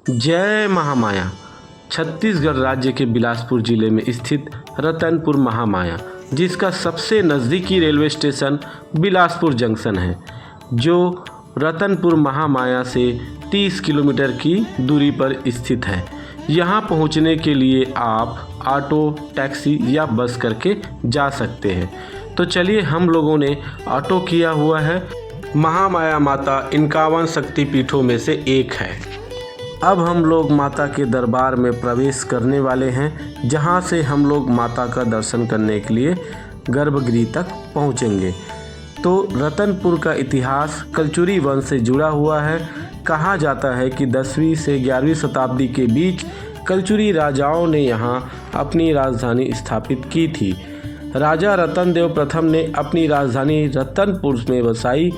जय महामाया। छत्तीसगढ़ राज्य के बिलासपुर जिले में स्थित रतनपुर महामाया, जिसका सबसे नज़दीकी रेलवे स्टेशन बिलासपुर जंक्शन है, जो रतनपुर महामाया से 30 किलोमीटर की दूरी पर स्थित है। यहाँ पहुँचने के लिए आप ऑटो, टैक्सी या बस करके जा सकते हैं। तो चलिए, हम लोगों ने ऑटो किया हुआ है। महामाया माता 51 शक्तिपीठों में से एक है। अब हम लोग माता के दरबार में प्रवेश करने वाले हैं, जहां से हम लोग माता का दर्शन करने के लिए गर्भगृह तक पहुंचेंगे। तो रतनपुर का इतिहास कलचुरी वंश से जुड़ा हुआ है। कहा जाता है कि 10वीं से 11वीं शताब्दी के बीच कलचुरी राजाओं ने यहां अपनी राजधानी स्थापित की थी। राजा रतनदेव प्रथम ने अपनी राजधानी रतनपुर में बसाई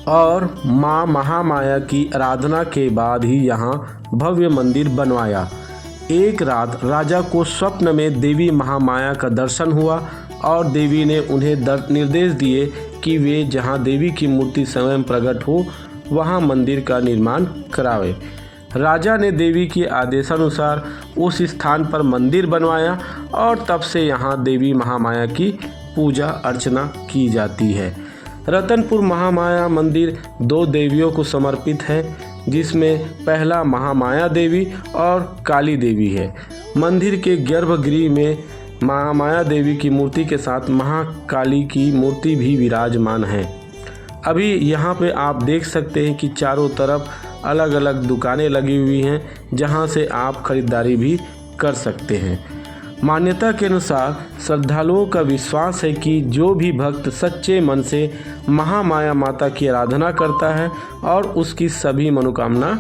और माँ महामाया की आराधना के बाद ही यहाँ भव्य मंदिर बनवाया। एक रात राजा को स्वप्न में देवी महामाया का दर्शन हुआ और देवी ने उन्हें निर्देश दिए कि वे जहाँ देवी की मूर्ति स्वयं प्रकट हो वहाँ मंदिर का निर्माण करावे। राजा ने देवी के आदेशानुसार उस स्थान पर मंदिर बनवाया और तब से यहाँ देवी महामाया की पूजा अर्चना की जाती है। रतनपुर महामाया मंदिर 2 देवियों को समर्पित है, जिसमें पहला महामाया देवी और काली देवी है। मंदिर के गर्भगृह में महामाया देवी की मूर्ति के साथ महाकाली की मूर्ति भी विराजमान है। अभी यहाँ पे आप देख सकते हैं कि चारों तरफ अलग अलग दुकानें लगी हुई हैं, जहाँ से आप खरीदारी भी कर सकते हैं। मान्यता के अनुसार श्रद्धालुओं का विश्वास है कि जो भी भक्त सच्चे मन से महामाया माता की आराधना करता है और उसकी सभी मनोकामना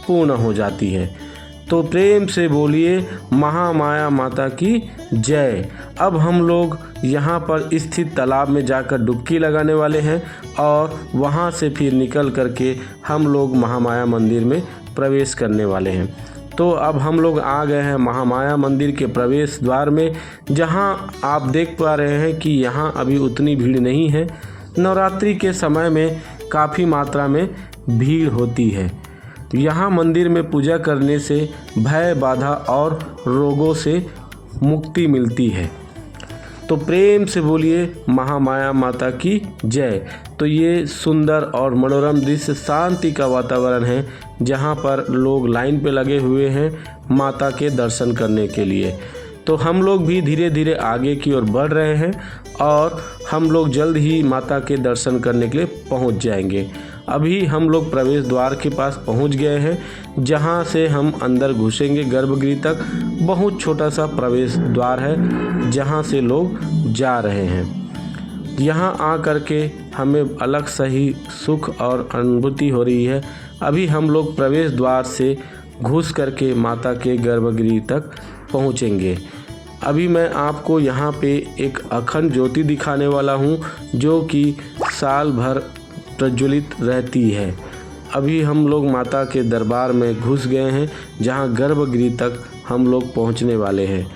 पूर्ण हो जाती है। तो प्रेम से बोलिए महामाया माता की जय। अब हम लोग यहाँ पर स्थित तालाब में जाकर डुबकी लगाने वाले हैं और वहाँ से फिर निकल करके हम लोग महामाया मंदिर में प्रवेश करने वाले हैं। तो अब हम लोग आ गए हैं महामाया मंदिर के प्रवेश द्वार में, जहां आप देख पा रहे हैं कि यहां अभी उतनी भीड़ नहीं है। नवरात्रि के समय में काफ़ी मात्रा में भीड़ होती है। यहां मंदिर में पूजा करने से भय, बाधा और रोगों से मुक्ति मिलती है। तो प्रेम से बोलिए महामाया माता की जय। तो ये सुंदर और मनोरम दृश्य, शांति का वातावरण है, जहाँ पर लोग लाइन पे लगे हुए हैं माता के दर्शन करने के लिए। तो हम लोग भी धीरे धीरे आगे की ओर बढ़ रहे हैं और हम लोग जल्द ही माता के दर्शन करने के लिए पहुँच जाएंगे। अभी हम लोग प्रवेश द्वार के पास पहुंच गए हैं, जहां से हम अंदर घुसेंगे गर्भगृह तक। बहुत छोटा सा प्रवेश द्वार है, जहां से लोग जा रहे हैं। यहां आ करके हमें अलग सही सुख और अनुभूति हो रही है। अभी हम लोग प्रवेश द्वार से घुस करके माता के गर्भगृह तक पहुंचेंगे। अभी मैं आपको यहां पे एक अखंड ज्योति दिखाने वाला हूं, जो कि साल भर प्रज्वलित रहती है। अभी हम लोग माता के दरबार में घुस गए हैं, जहां गर्भगृह तक हम लोग पहुंचने वाले हैं।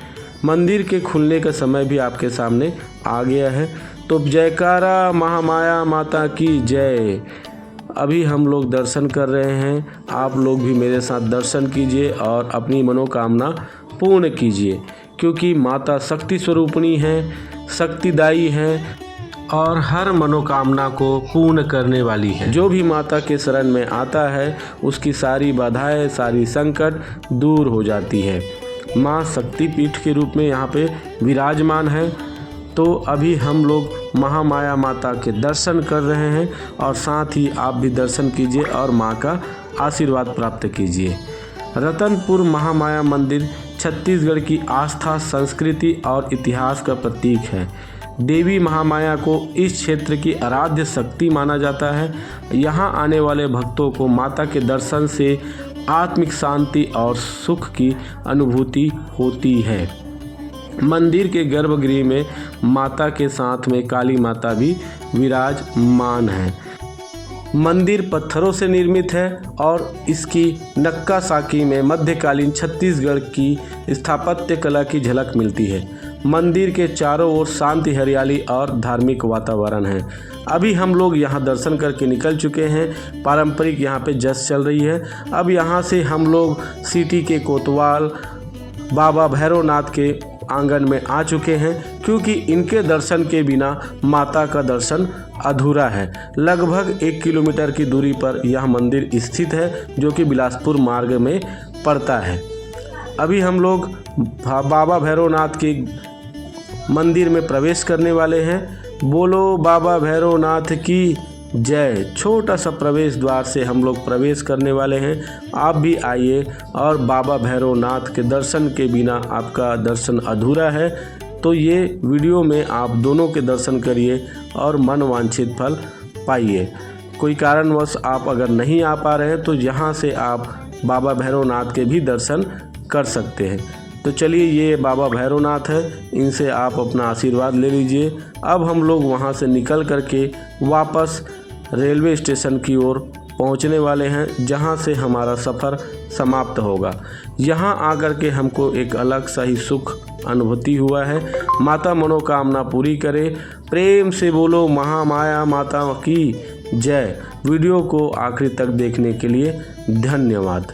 मंदिर के खुलने का समय भी आपके सामने आ गया है। तो जयकारा महामाया माता की जय। अभी हम लोग दर्शन कर रहे हैं, आप लोग भी मेरे साथ दर्शन कीजिए और अपनी मनोकामना पूर्ण कीजिए, क्योंकि माता शक्ति स्वरूपिणी है, शक्तिदायी है और हर मनोकामना को पूर्ण करने वाली है। जो भी माता के शरण में आता है उसकी सारी बाधाएं, सारी संकट दूर हो जाती है। माँ शक्तिपीठ के रूप में यहाँ पे विराजमान है। तो अभी हम लोग महामाया माता के दर्शन कर रहे हैं और साथ ही आप भी दर्शन कीजिए और माँ का आशीर्वाद प्राप्त कीजिए। रतनपुर महामाया मंदिर छत्तीसगढ़ की आस्था, संस्कृति और इतिहास का प्रतीक है। देवी महामाया को इस क्षेत्र की आराध्य शक्ति माना जाता है। यहाँ आने वाले भक्तों को माता के दर्शन से आत्मिक शांति और सुख की अनुभूति होती है। मंदिर के गर्भगृह में माता के साथ में काली माता भी विराजमान है। मंदिर पत्थरों से निर्मित है और इसकी नक्कासाकी में मध्यकालीन छत्तीसगढ़ की स्थापत्य कला की झलक मिलती है। मंदिर के चारों ओर शांति, हरियाली और धार्मिक वातावरण है। अभी हम लोग यहाँ दर्शन करके निकल चुके हैं। पारंपरिक यहाँ पे जश्न चल रही है। अब यहाँ से हम लोग सिटी के कोतवाल बाबा भैरवनाथ के आंगन में आ चुके हैं, क्योंकि इनके दर्शन के बिना माता का दर्शन अधूरा है। लगभग 1 किलोमीटर की दूरी पर यह मंदिर स्थित है, जो कि बिलासपुर मार्ग में पड़ता है। अभी हम लोग बाबा भैरवनाथ के मंदिर में प्रवेश करने वाले हैं। बोलो बाबा भैरवनाथ की जय। छोटा सा प्रवेश द्वार से हम लोग प्रवेश करने वाले हैं। आप भी आइए और बाबा भैरवनाथ के दर्शन के बिना आपका दर्शन अधूरा है। तो ये वीडियो में आप दोनों के दर्शन करिए और मनवांछित फल पाइए। कोई कारणवश आप अगर नहीं आ पा रहे हैं तो यहाँ से आप बाबा भैरवनाथ के भी दर्शन कर सकते हैं। तो चलिए, ये बाबा भैरवनाथ है, इनसे आप अपना आशीर्वाद ले लीजिए। अब हम लोग वहाँ से निकल करके वापस रेलवे स्टेशन की ओर पहुँचने वाले हैं, जहाँ से हमारा सफ़र समाप्त होगा। यहाँ आकर के हमको एक अलग सा ही सुख अनुभूति हुआ है। माता मनोकामना पूरी करे। प्रेम से बोलो महामाया माता की जय। वीडियो को आखिरी तक देखने के लिए धन्यवाद।